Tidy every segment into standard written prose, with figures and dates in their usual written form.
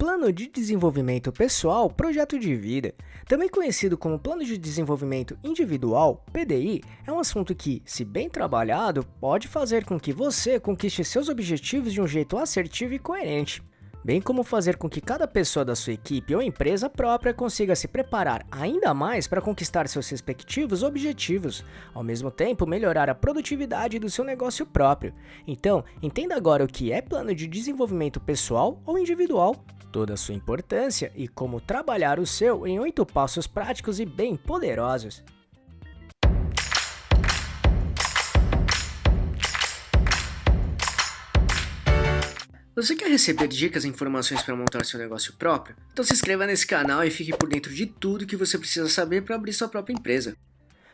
Plano de Desenvolvimento Pessoal Projeto de Vida, também conhecido como Plano de Desenvolvimento Individual, PDI, é um assunto que, se bem trabalhado, pode fazer com que você conquiste seus objetivos de um jeito assertivo e coerente, bem como fazer com que cada pessoa da sua equipe ou empresa própria consiga se preparar ainda mais para conquistar seus respectivos objetivos, ao mesmo tempo melhorar a produtividade do seu negócio próprio. Então, entenda agora o que é plano de desenvolvimento pessoal ou individual, toda a sua importância e como trabalhar o seu em 8 passos práticos e bem poderosos. Você quer receber dicas e informações para montar seu negócio próprio? Então se inscreva nesse canal e fique por dentro de tudo que você precisa saber para abrir sua própria empresa.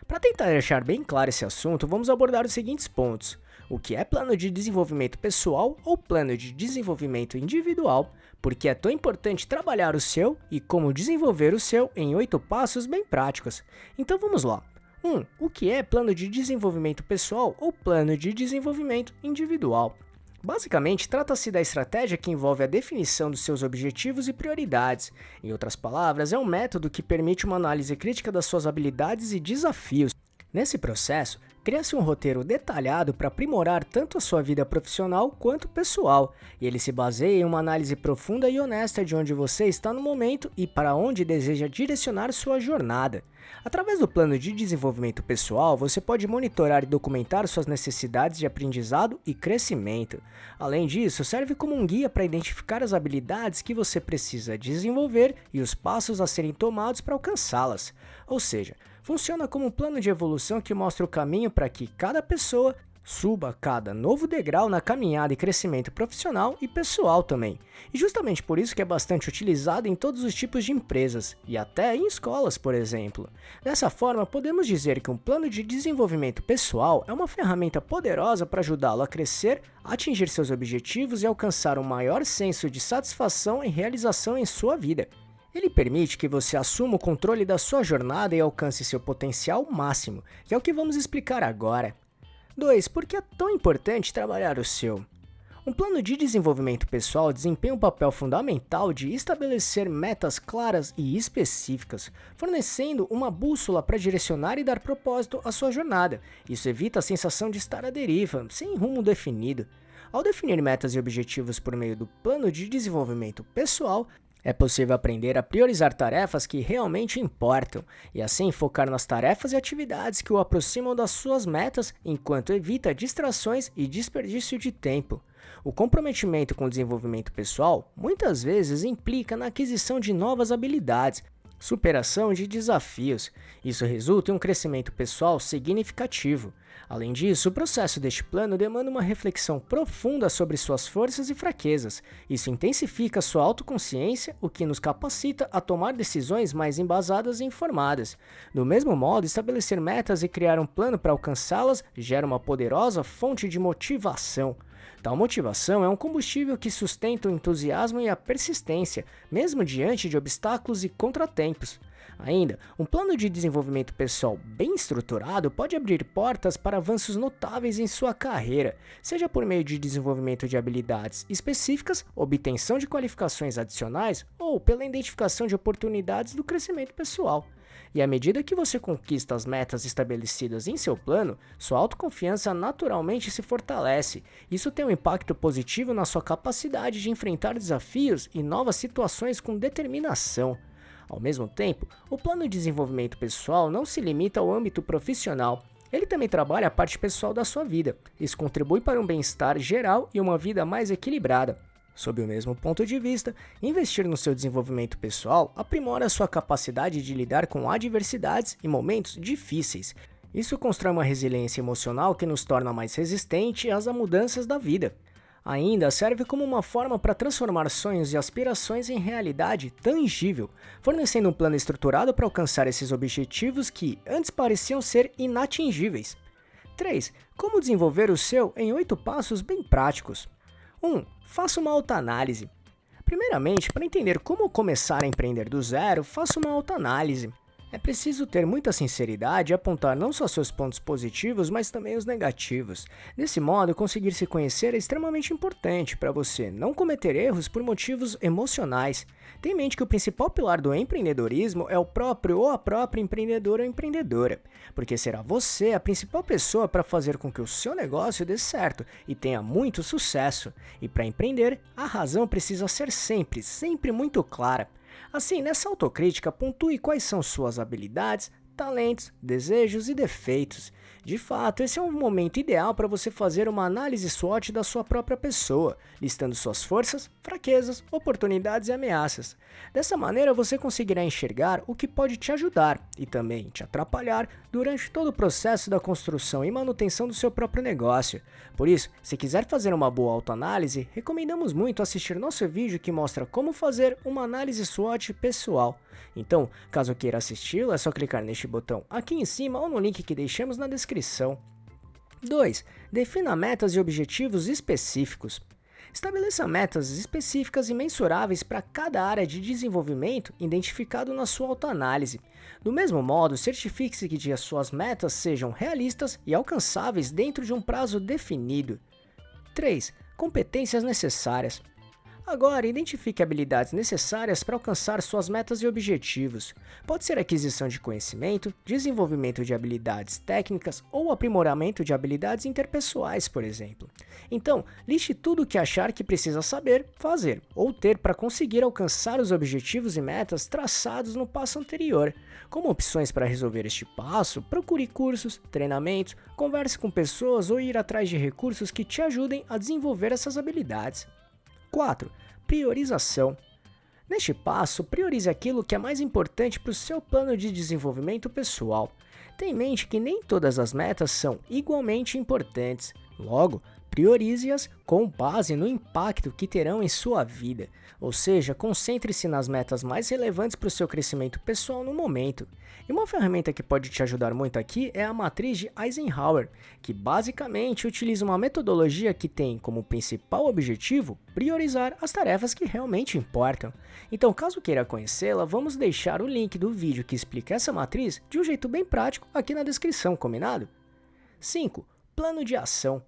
Para tentar deixar bem claro esse assunto, vamos abordar os seguintes pontos. O que é plano de desenvolvimento pessoal ou plano de desenvolvimento individual, por que é tão importante trabalhar o seu e como desenvolver o seu em 8 passos bem práticos. Então vamos lá. 1. O que é plano de desenvolvimento pessoal ou plano de desenvolvimento individual? Basicamente, trata-se da estratégia que envolve a definição dos seus objetivos e prioridades. Em outras palavras, é um método que permite uma análise crítica das suas habilidades e desafios. Nesse processo, cria-se um roteiro detalhado para aprimorar tanto a sua vida profissional quanto pessoal, e ele se baseia em uma análise profunda e honesta de onde você está no momento e para onde deseja direcionar sua jornada. Através do plano de desenvolvimento pessoal, você pode monitorar e documentar suas necessidades de aprendizado e crescimento. Além disso, serve como um guia para identificar as habilidades que você precisa desenvolver e os passos a serem tomados para alcançá-las. Ou seja, funciona como um plano de evolução que mostra o caminho para que cada pessoa suba cada novo degrau na caminhada e crescimento profissional e pessoal também. E justamente por isso que é bastante utilizado em todos os tipos de empresas, e até em escolas, por exemplo. Dessa forma, podemos dizer que um plano de desenvolvimento pessoal é uma ferramenta poderosa para ajudá-lo a crescer, atingir seus objetivos e alcançar um maior senso de satisfação e realização em sua vida. Ele permite que você assuma o controle da sua jornada e alcance seu potencial máximo, que é o que vamos explicar agora. 2. Por que é tão importante trabalhar o seu? Um plano de desenvolvimento pessoal desempenha um papel fundamental de estabelecer metas claras e específicas, fornecendo uma bússola para direcionar e dar propósito à sua jornada. Isso evita a sensação de estar à deriva, sem rumo definido. Ao definir metas e objetivos por meio do plano de desenvolvimento pessoal, é possível aprender a priorizar tarefas que realmente importam, e assim focar nas tarefas e atividades que o aproximam das suas metas, enquanto evita distrações e desperdício de tempo. O comprometimento com o desenvolvimento pessoal muitas vezes implica na aquisição de novas habilidades, superação de desafios. Isso resulta em um crescimento pessoal significativo. Além disso, o processo deste plano demanda uma reflexão profunda sobre suas forças e fraquezas. Isso intensifica sua autoconsciência, o que nos capacita a tomar decisões mais embasadas e informadas. Do mesmo modo, estabelecer metas e criar um plano para alcançá-las gera uma poderosa fonte de motivação. Tal motivação é um combustível que sustenta o entusiasmo e a persistência, mesmo diante de obstáculos e contratempos. Ainda, um plano de desenvolvimento pessoal bem estruturado pode abrir portas para avanços notáveis em sua carreira, seja por meio de desenvolvimento de habilidades específicas, obtenção de qualificações adicionais ou pela identificação de oportunidades do crescimento pessoal. E à medida que você conquista as metas estabelecidas em seu plano, sua autoconfiança naturalmente se fortalece. Isso tem um impacto positivo na sua capacidade de enfrentar desafios e novas situações com determinação. Ao mesmo tempo, o plano de desenvolvimento pessoal não se limita ao âmbito profissional. Ele também trabalha a parte pessoal da sua vida. Isso contribui para um bem-estar geral e uma vida mais equilibrada. Sob o mesmo ponto de vista, investir no seu desenvolvimento pessoal aprimora sua capacidade de lidar com adversidades e momentos difíceis. Isso constrói uma resiliência emocional que nos torna mais resistentes às mudanças da vida. Ainda serve como uma forma para transformar sonhos e aspirações em realidade tangível, fornecendo um plano estruturado para alcançar esses objetivos que antes pareciam ser inatingíveis. 3. Como desenvolver o seu em 8 passos bem práticos. 1. Faça uma autoanálise. Primeiramente, para entender como começar a empreender do zero, faça uma autoanálise. É preciso ter muita sinceridade e apontar não só seus pontos positivos, mas também os negativos. Desse modo, conseguir se conhecer é extremamente importante para você não cometer erros por motivos emocionais. Tenha em mente que o principal pilar do empreendedorismo é o próprio ou a própria empreendedor ou empreendedora, porque será você a principal pessoa para fazer com que o seu negócio dê certo e tenha muito sucesso. E para empreender, a razão precisa ser sempre muito clara. Assim, nessa autocrítica, pontue quais são suas habilidades, talentos, desejos e defeitos. De fato, esse é um momento ideal para você fazer uma análise SWOT da sua própria pessoa, listando suas forças, fraquezas, oportunidades e ameaças. Dessa maneira, você conseguirá enxergar o que pode te ajudar e também te atrapalhar durante todo o processo da construção e manutenção do seu próprio negócio. Por isso, se quiser fazer uma boa autoanálise, recomendamos muito assistir nosso vídeo que mostra como fazer uma análise SWOT pessoal. Então, caso queira assisti-lo, é só clicar neste botão aqui em cima ou no link que deixamos na descrição. 2. Defina metas e objetivos específicos. Estabeleça metas específicas e mensuráveis para cada área de desenvolvimento identificado na sua autoanálise. Do mesmo modo, certifique-se que as suas metas sejam realistas e alcançáveis dentro de um prazo definido. 3. Competências necessárias. Agora, identifique habilidades necessárias para alcançar suas metas e objetivos. Pode ser aquisição de conhecimento, desenvolvimento de habilidades técnicas ou aprimoramento de habilidades interpessoais, por exemplo. Então, liste tudo o que achar que precisa saber, fazer ou ter para conseguir alcançar os objetivos e metas traçados no passo anterior. Como opções para resolver este passo, procure cursos, treinamentos, converse com pessoas ou ir atrás de recursos que te ajudem a desenvolver essas habilidades. 4. Priorização. Neste passo, priorize aquilo que é mais importante para o seu plano de desenvolvimento pessoal. Tenha em mente que nem todas as metas são igualmente importantes. Logo, priorize-as com base no impacto que terão em sua vida. Ou seja, concentre-se nas metas mais relevantes para o seu crescimento pessoal no momento. E uma ferramenta que pode te ajudar muito aqui é a matriz de Eisenhower, que basicamente utiliza uma metodologia que tem como principal objetivo priorizar as tarefas que realmente importam. Então, caso queira conhecê-la, vamos deixar o link do vídeo que explica essa matriz de um jeito bem prático aqui na descrição, combinado? 5. Plano de ação.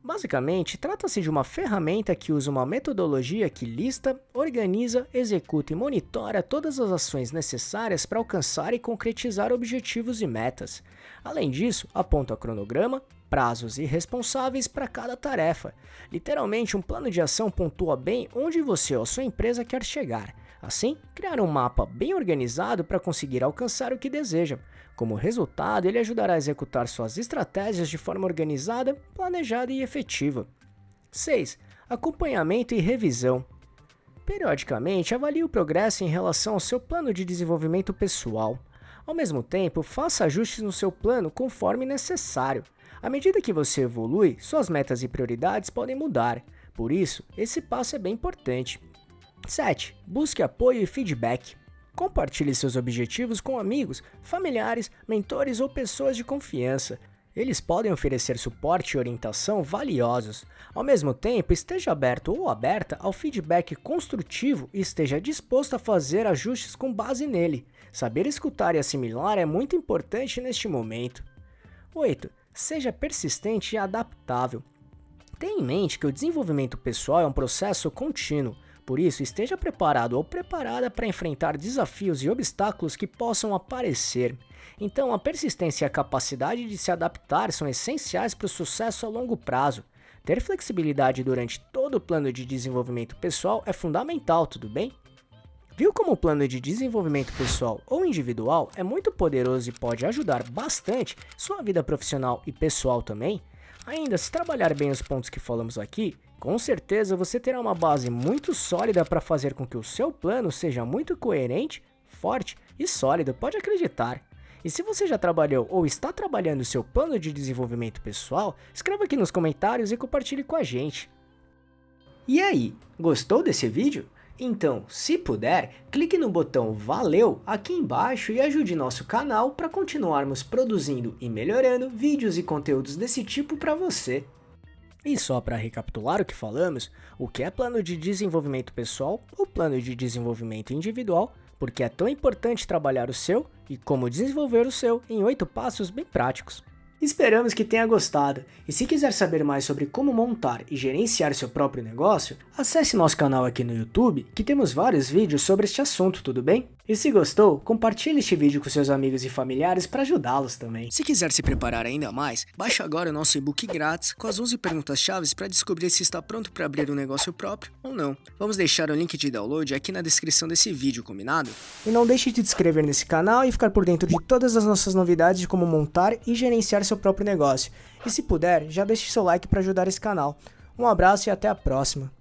Basicamente, trata-se de uma ferramenta que usa uma metodologia que lista, organiza, executa e monitora todas as ações necessárias para alcançar e concretizar objetivos e metas. Além disso, aponta cronograma, prazos e responsáveis para cada tarefa. Literalmente, um plano de ação pontua bem onde você ou sua empresa quer chegar. Assim, criar um mapa bem organizado para conseguir alcançar o que deseja. Como resultado, ele ajudará a executar suas estratégias de forma organizada, planejada e efetiva. 6. Acompanhamento e revisão. Periodicamente, avalie o progresso em relação ao seu plano de desenvolvimento pessoal. Ao mesmo tempo, faça ajustes no seu plano conforme necessário. À medida que você evolui, suas metas e prioridades podem mudar. Por isso, esse passo é bem importante. 7. Busque apoio e feedback. Compartilhe seus objetivos com amigos, familiares, mentores ou pessoas de confiança. Eles podem oferecer suporte e orientação valiosos. Ao mesmo tempo, esteja aberto ou aberta ao feedback construtivo e esteja disposto a fazer ajustes com base nele. Saber escutar e assimilar é muito importante neste momento. 8. Seja persistente e adaptável. Tenha em mente que o desenvolvimento pessoal é um processo contínuo. Por isso, esteja preparado ou preparada para enfrentar desafios e obstáculos que possam aparecer. Então, a persistência e a capacidade de se adaptar são essenciais para o sucesso a longo prazo. Ter flexibilidade durante todo o plano de desenvolvimento pessoal é fundamental, tudo bem? Viu como o plano de desenvolvimento pessoal ou individual é muito poderoso e pode ajudar bastante sua vida profissional e pessoal também? Ainda, se trabalhar bem os pontos que falamos aqui, com certeza você terá uma base muito sólida para fazer com que o seu plano seja muito coerente, forte e sólido, pode acreditar. E se você já trabalhou ou está trabalhando o seu plano de desenvolvimento pessoal, escreva aqui nos comentários e compartilhe com a gente. E aí, gostou desse vídeo? Então, se puder, clique no botão Valeu aqui embaixo e ajude nosso canal para continuarmos produzindo e melhorando vídeos e conteúdos desse tipo para você. E só para recapitular o que falamos, o que é plano de desenvolvimento pessoal ou plano de desenvolvimento individual, porque é tão importante trabalhar o seu e como desenvolver o seu em 8 passos bem práticos. Esperamos que tenha gostado, e se quiser saber mais sobre como montar e gerenciar seu próprio negócio, acesse nosso canal aqui no YouTube, que temos vários vídeos sobre este assunto, tudo bem? E se gostou, compartilhe este vídeo com seus amigos e familiares para ajudá-los também. Se quiser se preparar ainda mais, baixe agora o nosso e-book grátis com as 11 perguntas-chave para descobrir se está pronto para abrir um negócio próprio ou não. Vamos deixar o link de download aqui na descrição desse vídeo, combinado? E não deixe de se inscrever nesse canal e ficar por dentro de todas as nossas novidades de como montar e gerenciar seu próprio negócio. E se puder, já deixe seu like para ajudar esse canal. Um abraço e até a próxima.